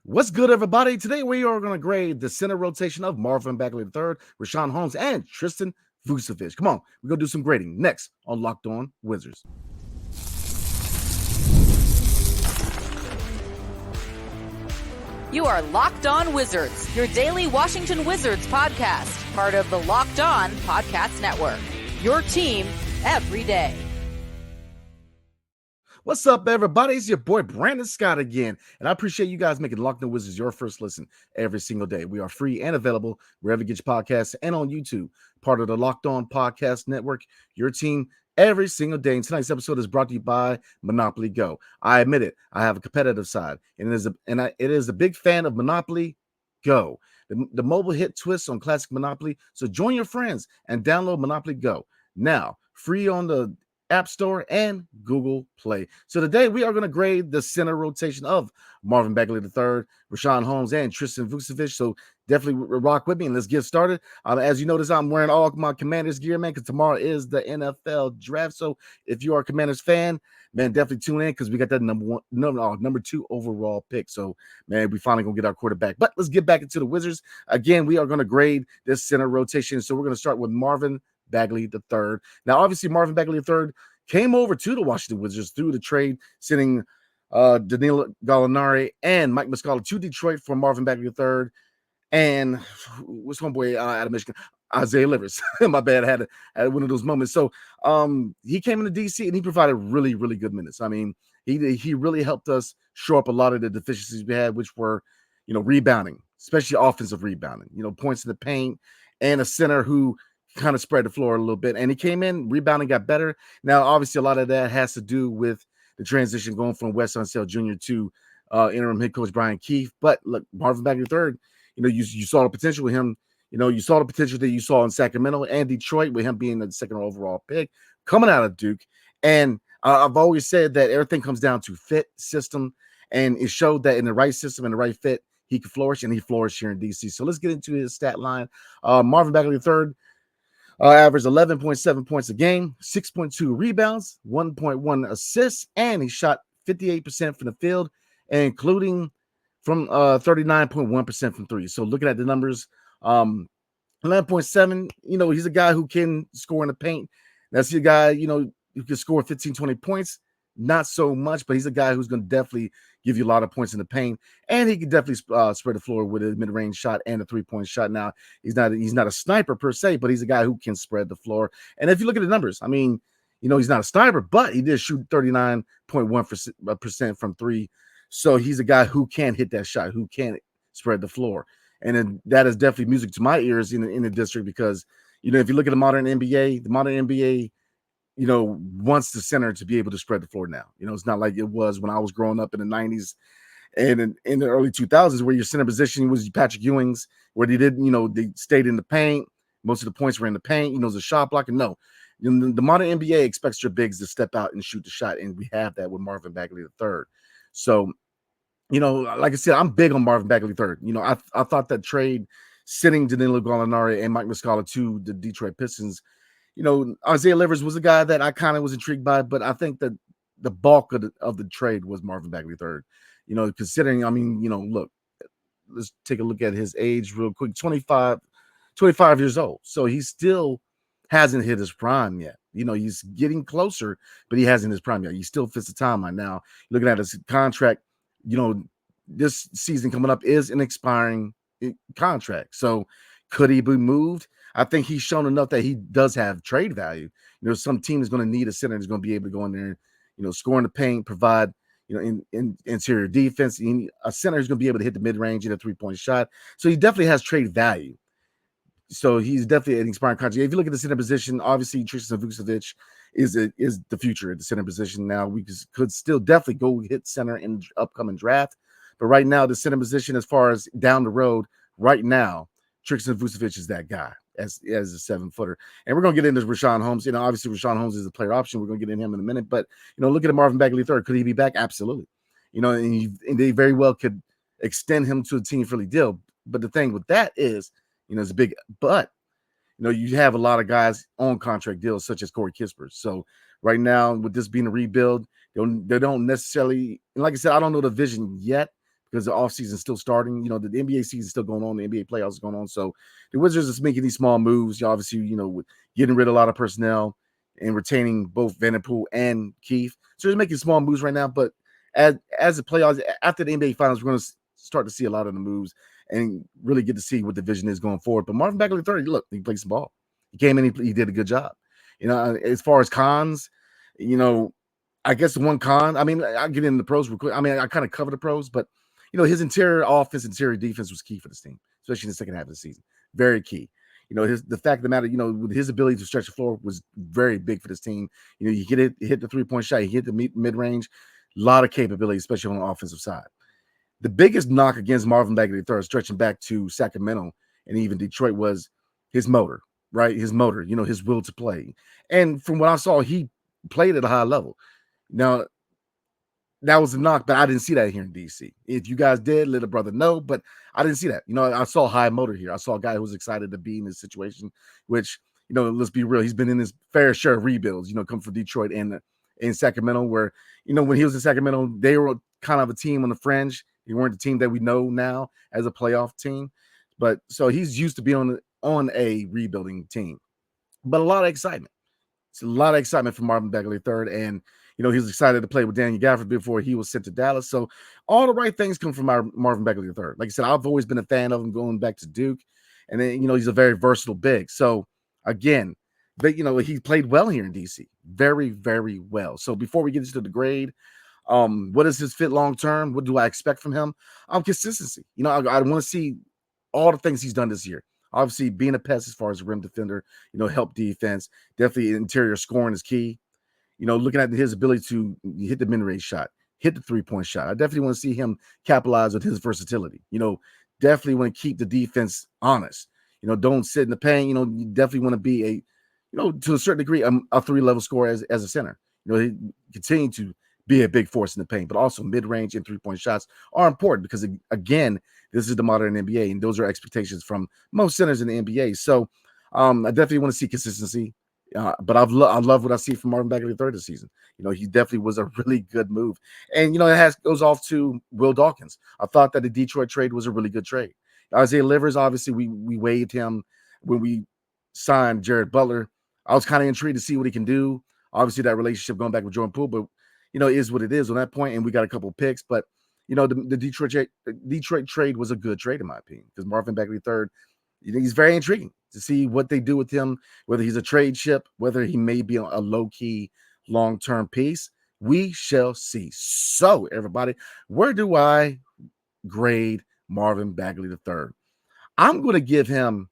What's good, everybody? Today we are going to grade the center rotation of Marvin Bagley III, Richaun Holmes, and Tristan Vukcevic. Come on, we're going to do some grading next on Locked On Wizards. You are Locked On Wizards, your daily Washington Wizards podcast, part of the Locked On Podcast Network. Your team every day. What's up, everybody? It's your boy Brandon Scott again, and I appreciate you guys making Locked On Wizards your first listen every single day. We are free and available wherever you get your podcasts and on YouTube, part of the Locked On Podcast Network, your team every single day. And tonight's episode is brought to you by Monopoly Go. I admit it, I have a competitive side, and it is a big fan of Monopoly Go, the mobile hit twist on classic Monopoly. So join your friends and download Monopoly Go now, free on the App Store and Google Play. So today we are going to grade the center rotation of Marvin Bagley III, Richaun Holmes, and Tristan Vukcevic. So definitely rock with me and let's get started. As you notice, I'm wearing all my Commanders gear, man, because tomorrow is the NFL draft. So if you are a Commanders fan, man, definitely tune in because we got that number two overall pick. So, man, we finally going to get our quarterback. But let's get back into the Wizards. Again, we are going to grade this center rotation. So we're going to start with Marvin Bagley III. Now, obviously, Marvin Bagley III came over to the Washington Wizards through the trade, sending Danilo Gallinari and Mike Muscala to Detroit for Marvin Bagley III. And what's homeboy out of Michigan? Isaiah Livers. My bad, I had one of those moments. So he came into DC and he provided really, really good minutes. I mean, he really helped us shore up a lot of the deficiencies we had, which were, rebounding, especially offensive rebounding, points in the paint, and a center who kind of spread the floor a little bit. And he came in, rebounding got better. Now, obviously, a lot of that has to do with the transition going from Wes Unseld Jr. to interim head coach Brian Keefe. But look, Marvin Bagley III, you saw the potential with him. You saw the potential that you saw in Sacramento and Detroit with him being the second overall pick coming out of Duke. And I've always said that everything comes down to fit, system, and it showed that in the right system and the right fit, he could flourish, and he flourished here in DC. So let's get into his stat line. Marvin Bagley III averaged 11.7 points a game, 6.2 rebounds, 1.1 assists, and he shot 58% from the field, including from 39.1% from three. So looking at the numbers, 11.7, he's a guy who can score in the paint. That's your guy, who can score 15, 20 points. Not so much, but he's a guy who's going to definitely give you a lot of points in the paint, and he can definitely spread the floor with a mid-range shot and a three-point shot. Now, he's not a sniper per se, but he's a guy who can spread the floor. And if you look at the numbers, I mean, he's not a sniper, but he did shoot 39.1% from three. So he's a guy who can hit that shot, who can spread the floor. And then that is definitely music to my ears in the district because, if you look at the modern NBA, wants the center to be able to spread the floor now. It's not like it was when I was growing up in the 90s and in the early 2000s where your center position was Patrick Ewing's, where they didn't, they stayed in the paint. Most of the points were in the paint, the shot blocking. No, the modern NBA expects your bigs to step out and shoot the shot, and we have that with Marvin Bagley III. So, like I said, I'm big on Marvin Bagley III. I thought that trade sending Danilo Gallinari and Mike Muscala to the Detroit Pistons, Isaiah Livers was a guy that I kind of was intrigued by, but I think that the bulk of the trade was Marvin Bagley III. Considering, look, let's take a look at his age real quick. 25 years old. So he still hasn't hit his prime yet. He's getting closer, but he hasn't hit his prime yet. He still fits the timeline. Now, looking at his contract, this season coming up is an expiring contract. So could he be moved? I think he's shown enough that he does have trade value. Some team is going to need a center that's going to be able to go in there and, score in the paint, provide, in interior defense. A center is going to be able to hit the mid-range and a three-point shot. So he definitely has trade value. So he's definitely an expiring contract. If you look at the center position, obviously Tristan Vukcevic is the future at the center position. Now we could still definitely go hit center in the upcoming draft. But right now, the center position, as far as down the road, right now, Tristan Vukcevic is that guy as a 7-footer. And we're going to get into Richaun Holmes. Obviously Richaun Holmes is a player option. We're going to get in him in a minute. But, look at Marvin Bagley III. Could he be back? Absolutely. And they very well could extend him to a team friendly deal. But the thing with that is, it's a big but. You have a lot of guys on contract deals, such as Corey Kispert. So right now, with this being a rebuild, they don't necessarily, and like I said, I don't know the vision yet because the offseason is still starting. You know, the NBA season is still going on. The NBA playoffs is going on. So the Wizards is making these small moves. Obviously, you know, with getting rid of a lot of personnel and retaining both Vanderpool and Keith. So they're making small moves right now. But as the playoffs, after the NBA finals, we're going to start to see a lot of the moves and really get to see what the vision is going forward. But Marvin Bagley III, look, he played some ball. He came in, he did a good job. You know, as far as cons, you know, I guess the one con, I mean, I'll get into the pros real quick. I mean, I kind of cover the pros, but, you know, his interior offense, interior defense was key for this team, especially in the second half of the season. Very key. You know, the fact of the matter, you know, with his ability to stretch the floor was very big for this team. You know, you hit the three-point shot, you hit the mid-range, a lot of capability, especially on the offensive side. The biggest knock against Marvin Bagley III, stretching back to Sacramento and even Detroit, was his motor, right? His motor, you know, his will to play. And from what I saw, he played at a high level. Now, that was a knock, but I didn't see that here in DC. If you guys did, let a brother know, but I didn't see that. You know, I saw high motor here. I saw a guy who was excited to be in this situation, which, you know, let's be real, he's been in his fair share of rebuilds, you know, come from Detroit and in Sacramento, where, you know, when he was in Sacramento, they were kind of a team on the fringe. They weren't the team that we know now as a playoff team. But so he's used to be on a rebuilding team. But a lot of excitement. It's a lot of excitement for Marvin Bagley III. And, you know, he was excited to play with Daniel Gafford before he was sent to Dallas. So all the right things come from Marvin Bagley III. Like I said, I've always been a fan of him going back to Duke. And then, you know, he's a very versatile big. So, again, but, you know, he played well here in D.C. Very, very well. So before we get into the grade, what is his fit long term? What do I expect from him? Consistency. You know, I want to see all the things he's done this year. Obviously, being a pest as far as a rim defender, you know, help defense. Definitely interior scoring is key. You know, looking at his ability to hit the mid-range shot, hit the three-point shot. I definitely want to see him capitalize on his versatility. You know, definitely want to keep the defense honest. You know, don't sit in the paint. You know, you definitely want to be a, you know, to a certain degree, a three-level scorer as a center. You know, he continue to be a big force in the paint, but also mid-range and three-point shots are important because, again, this is the modern NBA, and those are expectations from most centers in the NBA. So I definitely want to see consistency, but I love what I see from Marvin Bagley III this season. You know, he definitely was a really good move. And, you know, it goes off to Will Dawkins. I thought that the Detroit trade was a really good trade. Isaiah Livers, obviously, we waived him when we signed Jared Butler. I was kind of intrigued to see what he can do. Obviously, that relationship going back with Jordan Poole, but, you know, is what it is on that point, and we got a couple of picks. But, you know, the Detroit trade was a good trade, in my opinion, because Marvin Bagley III, you know, he's very intriguing to see what they do with him, whether he's a trade chip, whether he may be a low-key, long-term piece. We shall see. So, everybody, where do I grade Marvin Bagley III? I'm going to give him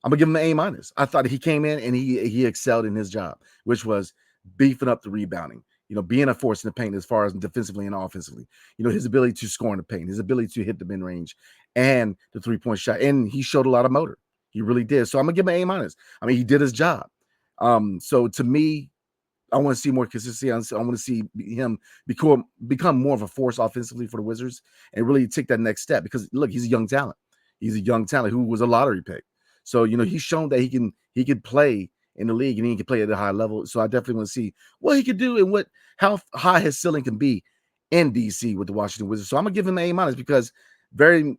an A-. I thought he came in and he excelled in his job, which was beefing up the rebounding. You know, being a force in the paint as far as defensively and offensively. You know, his ability to score in the paint, his ability to hit the mid-range and the three-point shot. And he showed a lot of motor. He really did. So I'm going to give him an A-. I mean, he did his job. So to me, I want to see more consistency. I want to see him become more of a force offensively for the Wizards and really take that next step because, look, he's a young talent. He's a young talent who was a lottery pick. So, you know, he's shown that he can play in the league and he can play at a high level. So I definitely want to see what he could do and how high his ceiling can be in DC with the Washington Wizards. So I'm gonna give him an A- because very,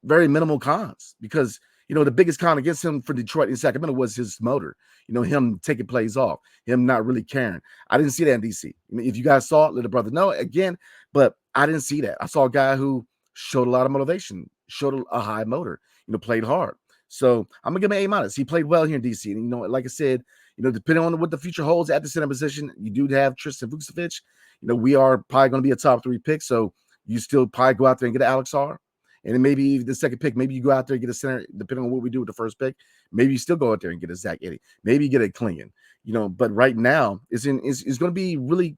very minimal cons. Because, you know, the biggest con against him for Detroit and Sacramento was his motor. You know, him taking plays off, him not really caring. I didn't see that in DC. I mean, if you guys saw it, let a brother know again. But I didn't see that. I saw a guy who showed a lot of motivation, showed a high motor. You know, played hard. So I'm gonna give him an A-. He played well here in DC, and, you know, like I said, you know, depending on what the future holds at the center position, you do have Tristan Vukcevic. You know, we are probably going to be a top 3 pick, so you still probably go out there and get an Alex R. And then maybe the second pick, maybe you go out there and get a center, depending on what we do with the first pick. Maybe you still go out there and get a Zach Edey. Maybe you get a Klingon. You know, but right now it's going to be really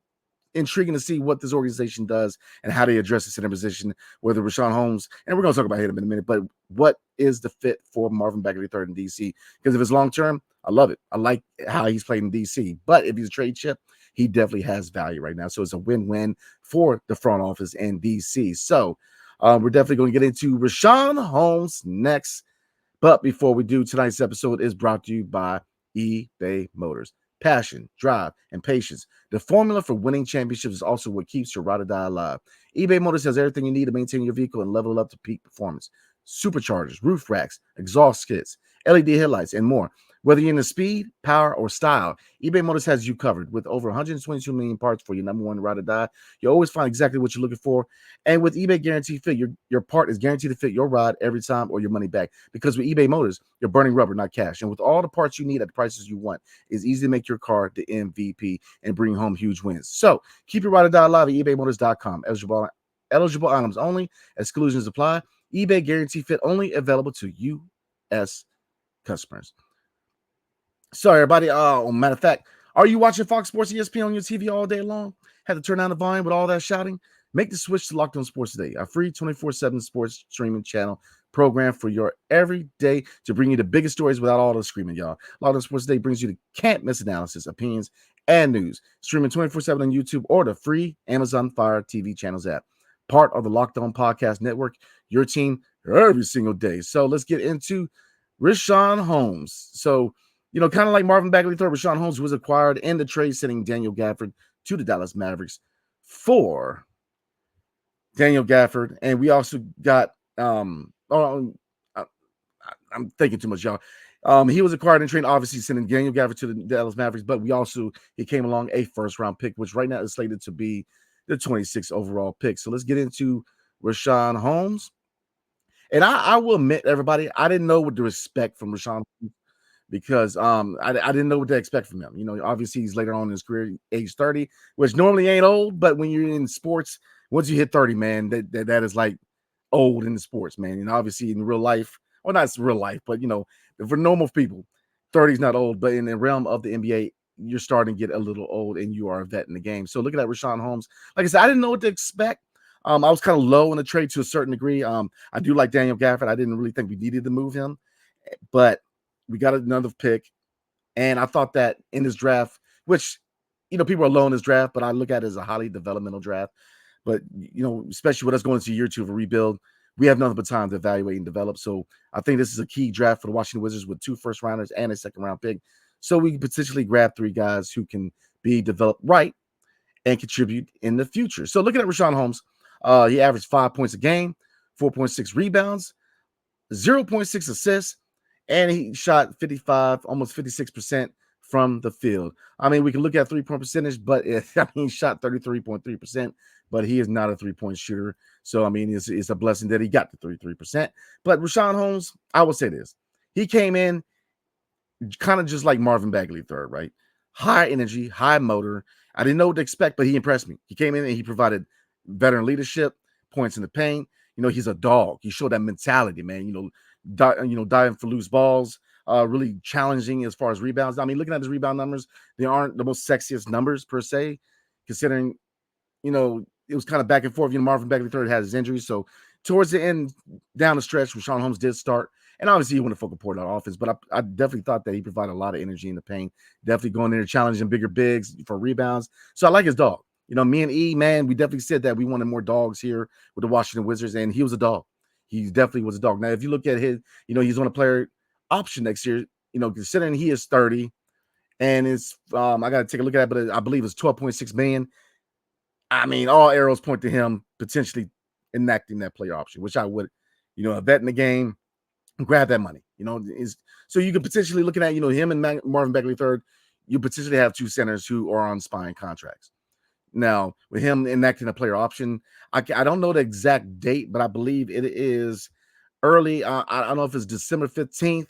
intriguing to see what this organization does and how they address the center position, whether Richaun Holmes, and we're going to talk about him in a minute, but what is the fit for Marvin Bagley III in DC? Because if it's long-term, I love it. I like how he's played in DC, but if he's a trade chip, he definitely has value right now. So it's a win-win for the front office and DC. So we're definitely going to get into Richaun Holmes next. But before we do, tonight's episode is brought to you by eBay Motors. passion, drive, and patience. The formula for winning championships is also what keeps your ride or die alive. eBay Motors has everything you need to maintain your vehicle and level it up to peak performance. Superchargers, roof racks, exhaust kits, LED headlights, and more. Whether you're into speed, power, or style, eBay Motors has you covered. With over 122 million parts for your number one ride or die, you always find exactly what you're looking for. And with eBay Guaranteed Fit, your part is guaranteed to fit your ride every time or your money back. Because with eBay Motors, you're burning rubber, not cash. And with all the parts you need at the prices you want, it's easy to make your car the MVP and bring home huge wins. So keep your ride or die alive at ebaymotors.com. Eligible items only. Exclusions apply. eBay Guaranteed Fit only available to U.S. customers. Sorry, everybody. Matter of fact, are you watching Fox Sports ESPN on your TV all day long? Had to turn down the volume with all that shouting? Make the switch to Locked On Sports Today, a free 24/7 sports streaming channel program for your every day to bring you the biggest stories without all the screaming, y'all. Locked On Sports Today brings you the can't-miss analysis, opinions, and news. Streaming 24/7 on YouTube or the free Amazon Fire TV channels app. Part of the Locked On Podcast Network, your team every single day. So let's get into Richaun Holmes. So, kind of like Marvin Bagley III, Richaun Holmes was acquired in the trade, sending Daniel Gafford to the Dallas Mavericks for Daniel Gafford. And we also got, I'm thinking too much, y'all. He was acquired in trade, obviously sending Daniel Gafford to the Dallas Mavericks, but he came along a first-round pick, which right now is slated to be the 26th overall pick. So let's get into Richaun Holmes. And I will admit, everybody, I didn't know what to expect from Richaun Holmes, because I didn't know what to expect from him. Obviously he's later on in his career, age 30, which normally ain't old, but when you're in sports, once you hit 30, man, that is like old in the sports, man. And obviously in real life, well, not real life, but for normal people, 30 is not old. But in the realm of the NBA, you're starting to get a little old and you are a vet in the game. So looking at Richaun Holmes, like I said, I didn't know what to expect. I was kind of low in the trade to a certain degree. I do like Daniel Gafford. I didn't really think we needed to move him, but we got another pick. And I thought that in this draft, which, people are low in this draft, but I look at it as a highly developmental draft. But, especially with us going into year 2 of a rebuild, we have nothing but time to evaluate and develop. So I think this is a key draft for the Washington Wizards with 2 first-rounders and a second-round pick. So we can potentially grab 3 guys who can be developed right and contribute in the future. So looking at Richaun Holmes, he averaged 5 points a game, 4.6 rebounds, 0.6 assists, and he shot 55, almost 56% from the field. I mean, we can look at 3-point percentage, but he shot 33.3%, but he is not a 3-point shooter. So, I mean, it's a blessing that he got the 33%. But Richaun Holmes, I will say this. He came in kind of just like Marvin Bagley III, right? High energy, high motor. I didn't know what to expect, but he impressed me. He came in and he provided veteran leadership, points in the paint. He's a dog. He showed that mentality, man. Diving for loose balls, really challenging as far as rebounds. I mean, looking at his rebound numbers, they aren't the most sexiest numbers per se, considering, it was kind of back and forth. Marvin Bagley III had his injuries. So towards the end, down the stretch, Richaun Holmes did start. And obviously, he went a focal point on offense, but I definitely thought that he provided a lot of energy in the paint. Definitely going there, challenging bigger bigs for rebounds. So I like his dog. Me and E, man, we definitely said that we wanted more dogs here with the Washington Wizards, and he was a dog. He definitely was a dog. Now, if you look at his, he's on a player option next year, considering he is 30, and it's, I got to take a look at it, but I believe it's 12.6 million. I mean, all arrows point to him potentially enacting that player option, which I would, a vet in the game, grab that money, so you could potentially looking at, him and Marvin Bagley III, you potentially have 2 centers who are on spine contracts. Now, with him enacting a player option, I don't know the exact date, but I believe it is early. I don't know if it's December 15th,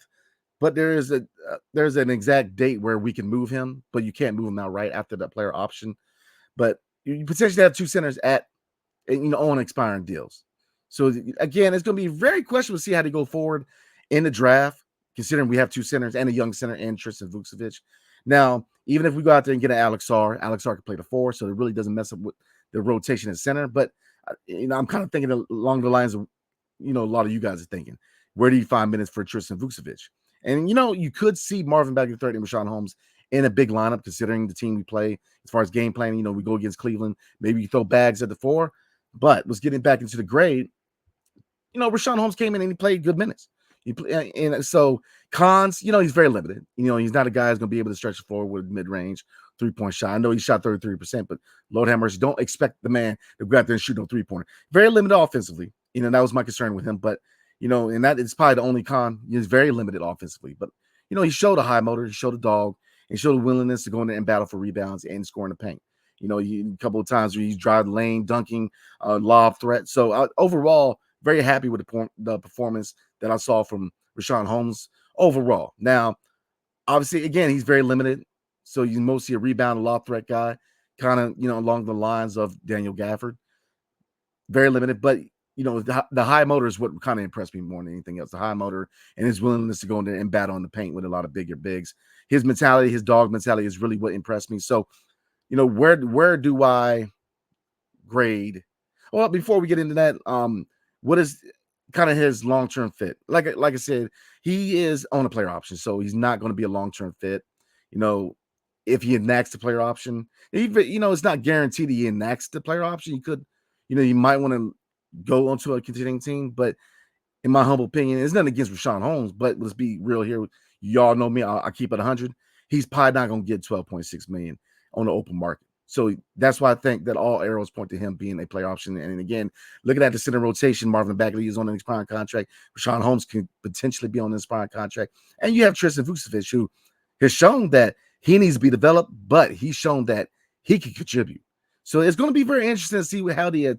but there's an exact date where we can move him, but you can't move him out right after that player option. But you potentially have 2 centers on expiring deals. So again, it's going to be very questionable to see how they go forward in the draft, considering we have 2 centers and a young center and Tristan Vukcevic. Now, even if we go out there and get an Alex Sarr can play the 4, so it really doesn't mess up with the rotation at center. But I'm kind of thinking along the lines of a lot of you guys are thinking, where do you find minutes for Tristan Vukcevic? And you could see Marvin Bagley III and Richaun Holmes in a big lineup, considering the team we play as far as game planning. We go against Cleveland, maybe you throw Bags at the 4. But let's get back into the grade. Richaun Holmes came in and he played good minutes. And so cons, he's very limited. He's not a guy who's going to be able to stretch the floor with mid-range three-point shot. I know he shot 33%, but Lord have mercy, don't expect the man to go out there and shoot no three-pointer. Very limited offensively. That was my concern with him. But, and that is probably the only con. He's very limited offensively. But, he showed a high motor. He showed a dog. He showed a willingness to go in there and battle for rebounds and score in the paint. A couple of times where he's drive lane, dunking, lob threat. So overall, very happy with the performance that I saw from Richaun Holmes overall. Now, obviously, again, he's very limited. So he's mostly a rebound and lob threat guy, kind of, along the lines of Daniel Gafford. Very limited, but, the high motor is what kind of impressed me more than anything else. The high motor and his willingness to go in there and battle in the paint with a lot of bigger bigs. His mentality, his dog mentality is really what impressed me. So, where do I grade? Well, before we get into that, what is kind of his long-term fit? Like I said, he is on a player option, so he's not going to be a long-term fit. If he enacts the player option, it's not guaranteed he enacts the player option. You could, you might want to go onto a contending team, but in my humble opinion, it's nothing against Richaun Holmes, but let's be real here. Y'all know me. I keep it 100. He's probably not going to get $12.6 million on the open market. So that's why I think that all arrows point to him being a player option. And again, looking at the center rotation, Marvin Bagley is on an expiring contract. Richaun Holmes can potentially be on an expiring contract. And you have Tristian Vukcevic, who has shown that he needs to be developed, but he's shown that he can contribute. So it's going to be very interesting to see how they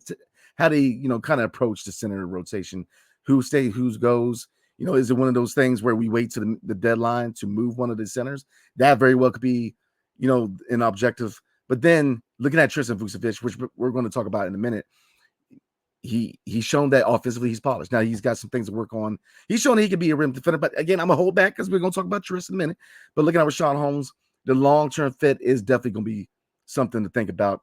kind of approach the center rotation, who stays, who goes. Is it one of those things where we wait to the deadline to move one of the centers? That very well could be, an objective. But then looking at Tristian Vukcevic, which we're going to talk about in a minute, he's shown that offensively he's polished. Now he's got some things to work on. He's shown he can be a rim defender. But again, I'm going to hold back because we're going to talk about Tristan in a minute. But looking at Richaun Holmes, the long-term fit is definitely going to be something to think about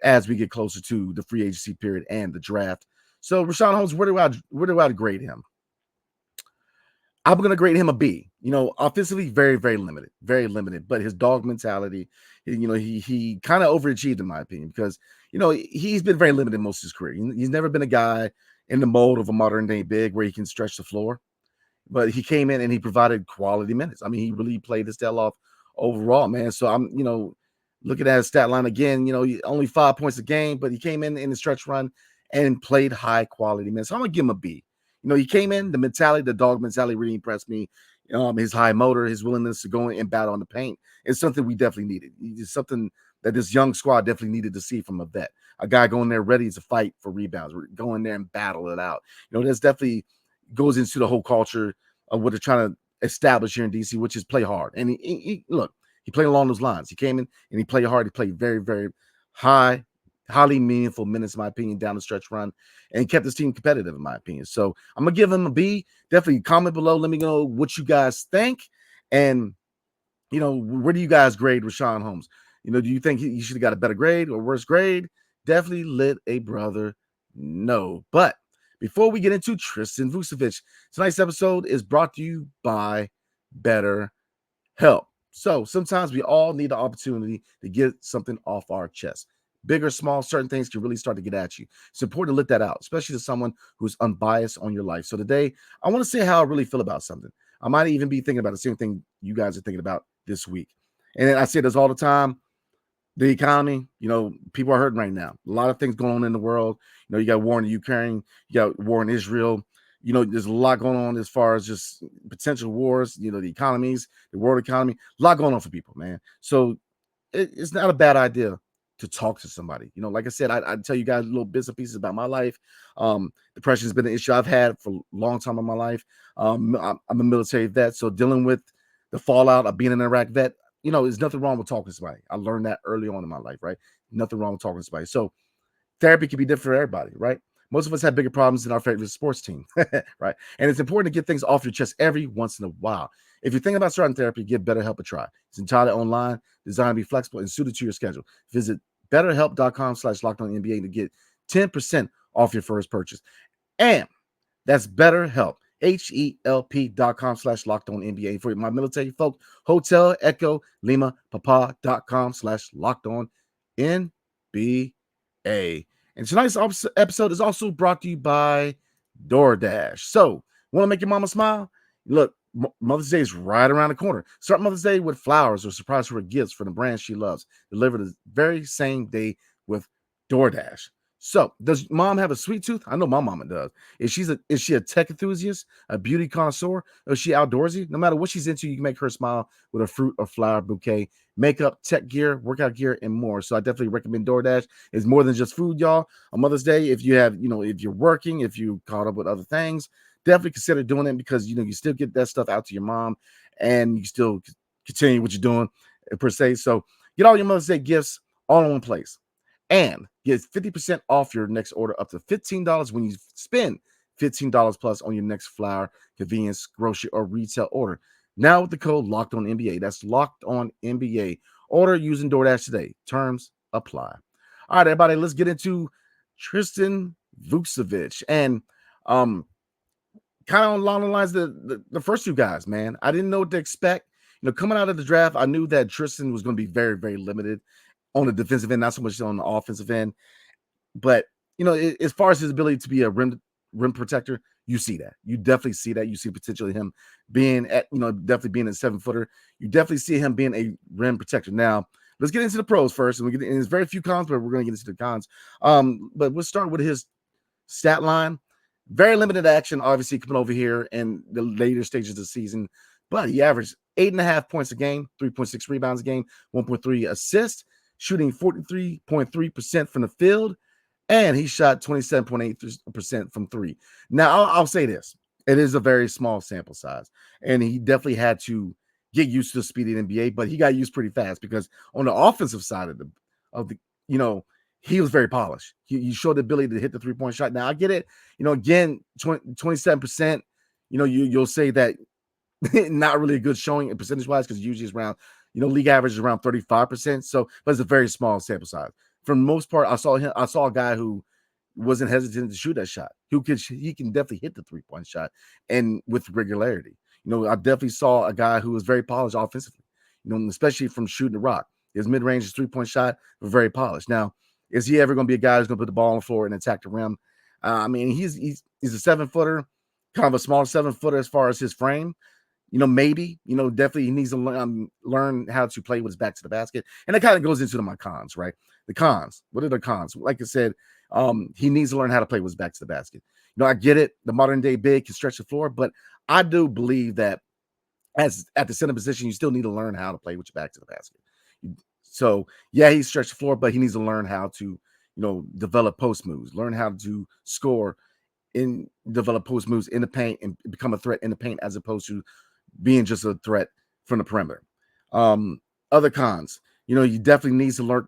as we get closer to the free agency period and the draft. So Richaun Holmes, where do I grade him? I'm going to grade him a B. Offensively, very, very limited. But his dog mentality, he kind of overachieved in my opinion because, he's been very limited most of his career. He's never been a guy in the mold of a modern day big where he can stretch the floor. But he came in and he provided quality minutes. I mean, he really played his tail off overall, man. So I'm, looking at his stat line again, only 5 points a game, but he came in the stretch run and played high quality minutes. So I'm going to give him a B. He came in, the mentality, the dog mentality really impressed me. His high motor, his willingness to go in and battle on the paint is something we definitely needed. It's something that this young squad definitely needed to see from a vet. A guy going there ready to fight for rebounds, going there and battle it out. That's definitely goes into the whole culture of what they're trying to establish here in DC, which is play hard. And he played along those lines. He came in and he played hard. He played very, very highly meaningful minutes, in my opinion, down the stretch run, and kept his team competitive, in my opinion. So I'm going to give him a B. Definitely comment below. Let me know what you guys think. And, where do you guys grade Richaun Holmes? Do you think he should have got a better grade or worse grade? Definitely let a brother know. But before we get into Tristian Vukcevic, tonight's episode is brought to you by BetterHelp. So sometimes we all need the opportunity to get something off our chest. Big or small, certain things can really start to get at you. It's important to let that out, especially to someone who's unbiased on your life. So today, I want to say how I really feel about something. I might even be thinking about the same thing you guys are thinking about this week. And I say this all the time. The economy, people are hurting right now. A lot of things going on in the world. You got war in the Ukraine. You got war in Israel. There's a lot going on as far as just potential wars, the economies, the world economy. A lot going on for people, man. So it's not a bad idea to talk to somebody. Like I said, I tell you guys little bits and pieces about my life. Depression has been an issue I've had for a long time in my life. I'm a military vet, so dealing with the fallout of being an Iraq vet, there's nothing wrong with talking to somebody. I learned that early on in my life, right? Nothing wrong with talking to somebody. So therapy can be different for everybody, right? Most of us have bigger problems than our favorite sports team, right? And it's important to get things off your chest every once in a while. If you're thinking about starting therapy, give BetterHelp a try. It's entirely online, designed to be flexible and suited to your schedule. Visit BetterHelp.com/LockedOnNBA to get 10% off your first purchase. And that's BetterHelp, HELP.com/LockedOnNBA. For my military folk, Hotel Echo Lima Papa.com/LockedOnNBA. And tonight's episode is also brought to you by DoorDash. So Want to make your mama smile? Look, Mother's Day is right around the corner. Start Mother's Day with flowers or surprise her with gifts for the brand she loves. Delivered the very same day with DoorDash. So, does mom have a sweet tooth? I know my mama does. Is she a tech enthusiast, a beauty connoisseur, or is she outdoorsy? No matter what she's into, you can make her smile with a fruit or flower bouquet, makeup, tech gear, workout gear, and more. So I definitely recommend DoorDash. It's more than just food, y'all. On Mother's Day, if you have, if you're working, if you caught up with other things, definitely consider doing it because you still get that stuff out to your mom and you still continue what you're doing per se. So get all your Mother's Day gifts all in one place. And get 50% off your next order up to $15 when you spend $15 plus on your next flower, convenience, grocery, or retail order. Now with the code Locked On NBA. That's Locked On NBA. Order using DoorDash today. Terms apply. All right, everybody, let's get into Tristan Vukcevic. And kind of along the lines of the first two guys, man. I didn't know what to expect. Coming out of the draft, I knew that Tristan was going to be very, very limited on the defensive end, not so much on the offensive end. But, as far as his ability to be a rim protector, you see that. You definitely see that. You see potentially him being definitely being a 7-footer. You definitely see him being a rim protector. Now, let's get into the pros first. And there's very few cons, but we're going to get into the cons. But we'll start with his stat line. Very limited action, obviously, coming over here in the later stages of the season. But he averaged 8.5 points a game, 3.6 rebounds a game, 1.3 assists, shooting 43.3% from the field, and he shot 27.8% from three. Now, I'll say this. It is a very small sample size, and he definitely had to get used to the speed of the NBA, but he got used pretty fast because on the offensive side of the he was very polished. He showed the ability to hit the three-point shot. Now, I get it. Again, 27%, you'll say that not really a good showing percentage-wise because usually it's around, league average is around 35%. So, but it's a very small sample size. For the most part, I saw a guy who wasn't hesitant to shoot that shot. He can definitely hit the three-point shot and with regularity. I definitely saw a guy who was very polished offensively, especially from shooting the rock. His mid-range, his three-point shot was very polished. Now, is he ever going to be a guy who's going to put the ball on the floor and attack the rim? He's a 7-footer, kind of a small 7-footer as far as his frame. Maybe, definitely he needs to learn how to play with his back to the basket. And that kind of goes into my cons, right? The cons. What are the cons? Like I said, he needs to learn how to play with his back to the basket. I get it. The modern day big can stretch the floor, but I do believe that at the center position, you still need to learn how to play with your back to the basket. So, yeah, he stretched the floor, but he needs to learn how to, develop post moves, learn how to score develop post moves in the paint and become a threat in the paint as opposed to being just a threat from the perimeter. Other cons, he definitely needs to learn,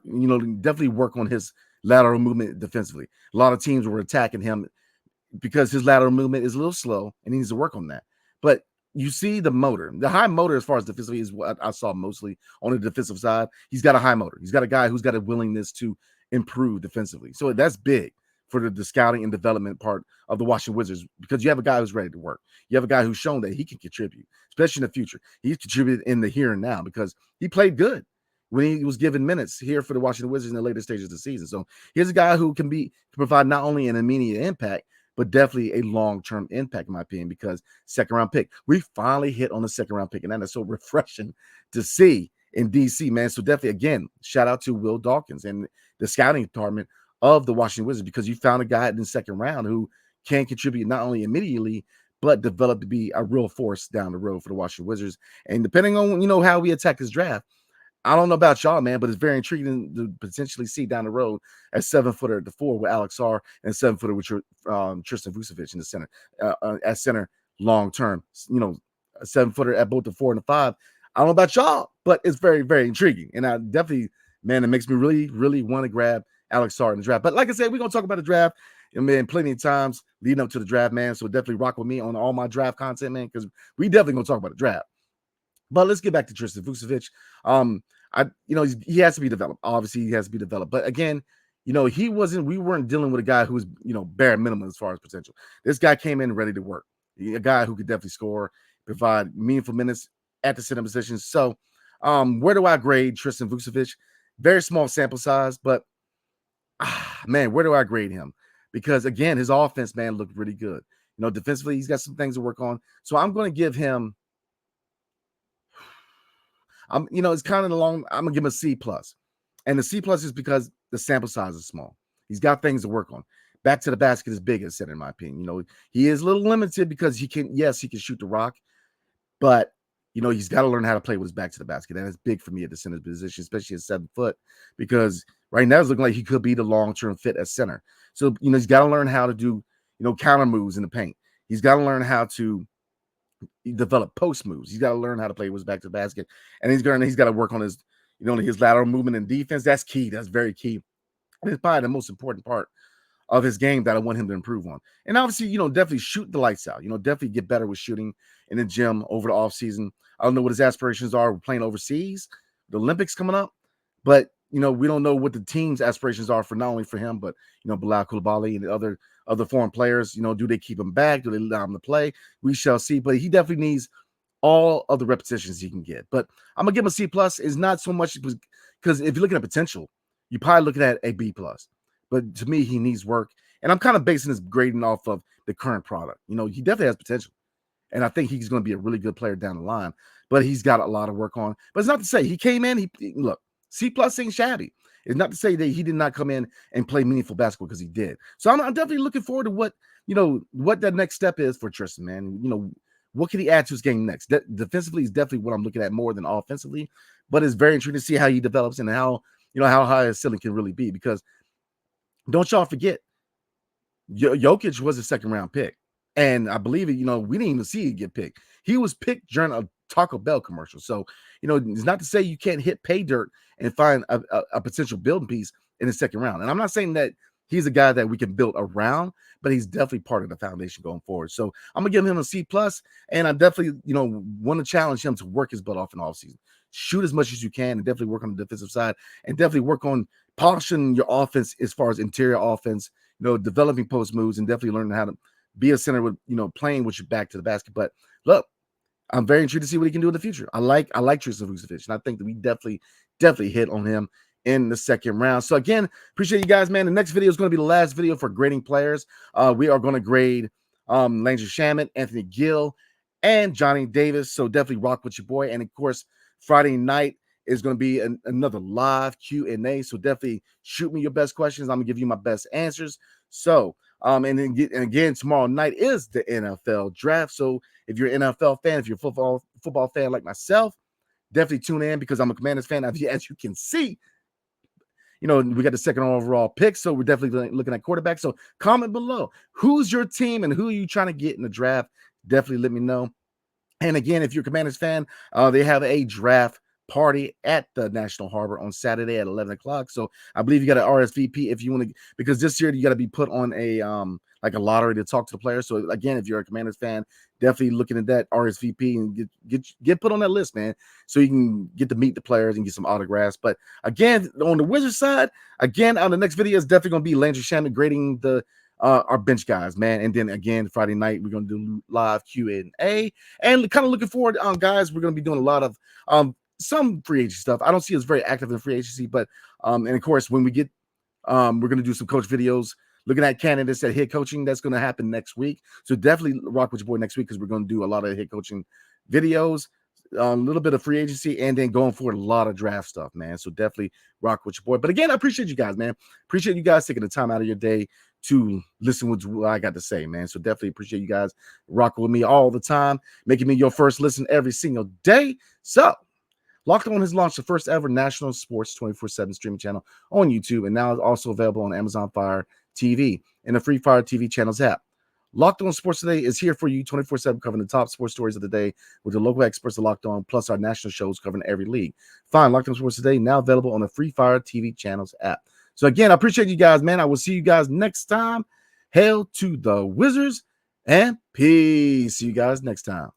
definitely work on his lateral movement defensively. A lot of teams were attacking him because his lateral movement is a little slow and he needs to work on that. But you see the high motor as far as defensively is what I saw mostly on the defensive side. He's got a high motor. He's got a guy who's got a willingness to improve defensively. So that's big for the scouting and development part of the Washington Wizards because you have a guy who's ready to work. You have a guy who's shown that he can contribute, especially in the future. He's contributed in the here and now because he played good when he was given minutes here for the Washington Wizards in the later stages of the season. So here's a guy who can provide not only an immediate impact, but definitely a long-term impact, in my opinion, because second-round pick. We finally hit on the second-round pick, and that is so refreshing to see in D.C., man. So definitely, again, shout out to Will Dawkins and the scouting department of the Washington Wizards because you found a guy in the second round who can contribute not only immediately, but develop to be a real force down the road for the Washington Wizards. And depending on, how we attack this draft, I don't know about y'all, man, but it's very intriguing to potentially see down the road a 7-footer at the 4 with Alex Sarr and 7-footer with Tristan Vukcevic in the center, at center long term. A 7-footer at both the 4 and the 5. I don't know about y'all, but it's very, very intriguing. And I definitely, man, it makes me really, really want to grab Alex Sarr in the draft. But like I said, we're going to talk about the draft, man, plenty of times leading up to the draft, man. So definitely rock with me on all my draft content, man, because we definitely going to talk about the draft. But let's get back to Tristan Vukcevic. He has to be developed. Obviously, he has to be developed. But again, we weren't dealing with a guy who was, bare minimum as far as potential. This guy came in ready to work. A guy who could definitely score, provide meaningful minutes at the center position. So where do I grade Tristan Vukcevic? Very small sample size, but man, where do I grade him? Because again, his offense, man, looked really good. defensively, he's got some things to work on. So I'm going to give him, it's kind of long. I'm going to give him a C+. And the C+ is because the sample size is small. He's got things to work on. Back to the basket is big as center, in my opinion. He is a little limited because he can shoot the rock, but he's got to learn how to play with his back to the basket. And it's big for me at the center position, especially at 7 foot, because right now it's looking like he could be the long-term fit at center. So, he's got to learn how to do, counter moves in the paint. He's got to learn how to develop post moves. He's got to learn how to play with his back to the basket. And he's got to work on his, his lateral movement and defense. That's key. That's very key. And it's probably the most important part of his game that I want him to improve on. And obviously, definitely shoot the lights out. Definitely get better with shooting in the gym over the offseason. I don't know what his aspirations are. We're playing overseas, the Olympics coming up. But, we don't know what the team's aspirations are for not only for him, but, Bilal Coulibaly and the other foreign players. Do they keep him back? Do they allow him to play? We shall see. But he definitely needs all of the repetitions he can get. But I'm going to give him a C+. It's not so much because if you're looking at potential, you're probably looking at a B+. But to me, he needs work. And I'm kind of basing this grading off of the current product. He definitely has potential. And I think he's going to be a really good player down the line. But he's got a lot of work on. But it's not to say he came in. Look, C+ ain't shabby. It's not to say that he did not come in and play meaningful basketball, because he did. So I'm definitely looking forward to what that next step is for Tristan, man. What can he add to his game next? Defensively is definitely what I'm looking at more than offensively. But it's very intriguing to see how he develops and how high his ceiling can really be. Because don't y'all forget, Jokic was a second-round pick. And I believe it, we didn't even see it get picked. He was picked during a Taco Bell commercial. So, it's not to say you can't hit pay dirt and find a potential building piece in the second round. And I'm not saying that he's a guy that we can build around, but he's definitely part of the foundation going forward. So I'm going to give him a C+. And I definitely, want to challenge him to work his butt off in the offseason. Shoot as much as you can and definitely work on the defensive side and definitely work on polishing your offense as far as interior offense, developing post moves and definitely learning how to be a center with, playing with your back to the basket. But look, I'm very intrigued to see what he can do in the future. I like Tristan Vukcevic, and I think that we definitely hit on him in the second round. So again, appreciate you guys, man. The next video is going to be the last video for grading players. We are going to grade Landry Shamet, Anthony Gill, and Johnny Davis. So definitely rock with your boy. And of course, Friday night is going to be another live Q&A. So definitely shoot me your best questions. I'm going to give you my best answers. So, and again, tomorrow night is the NFL draft. So if you're an NFL fan, if you're a football fan like myself, definitely tune in because I'm a Commanders fan. As you can see, we got the second overall pick. So we're definitely looking at quarterback. So comment below. Who's your team and who are you trying to get in the draft? Definitely let me know. And again, if you're a Commanders fan, they have a draft party at the National Harbor on Saturday at 11 o'clock. So I believe you got an RSVP if you want to, because this year you got to be put on a like a lottery to talk to the players. So again, if you're a Commanders fan, definitely looking at that RSVP and get put on that list, man, so you can get to meet the players and get some autographs. But again, on the Wizards side, again, on the next video is definitely going to be Landry Shamet grading the our bench guys, man. And then again, Friday night, we're going to do live Q&A and kind of looking forward, guys, we're going to be doing a lot of some free agency stuff. I don't see us very active in free agency, but and of course, when we get we're going to do some coach videos looking at candidates at head coaching. That's going to happen next week. So definitely rock with your boy next week because we're going to do a lot of head coaching videos, a little bit of free agency, and then going for a lot of draft stuff, man. So definitely rock with your boy. But again, I appreciate you guys, man. Appreciate you guys taking the time out of your day to listen to what I got to say, man. So definitely appreciate you guys rocking with me all the time, making me your first listen every single day. So Locked On has launched the first ever national sports 24/7 streaming channel on YouTube, and now it's also available on Amazon Fire TV and the Free Fire TV channels app. Locked On Sports Today is here for you 24/7, covering the top sports stories of the day with the local experts of Locked On, plus our national shows covering every league. Find Locked On Sports Today now available on the Free Fire TV channels app. So again, I appreciate you guys, man. I will see you guys next time. Hail to the Wizards and peace. See you guys next time.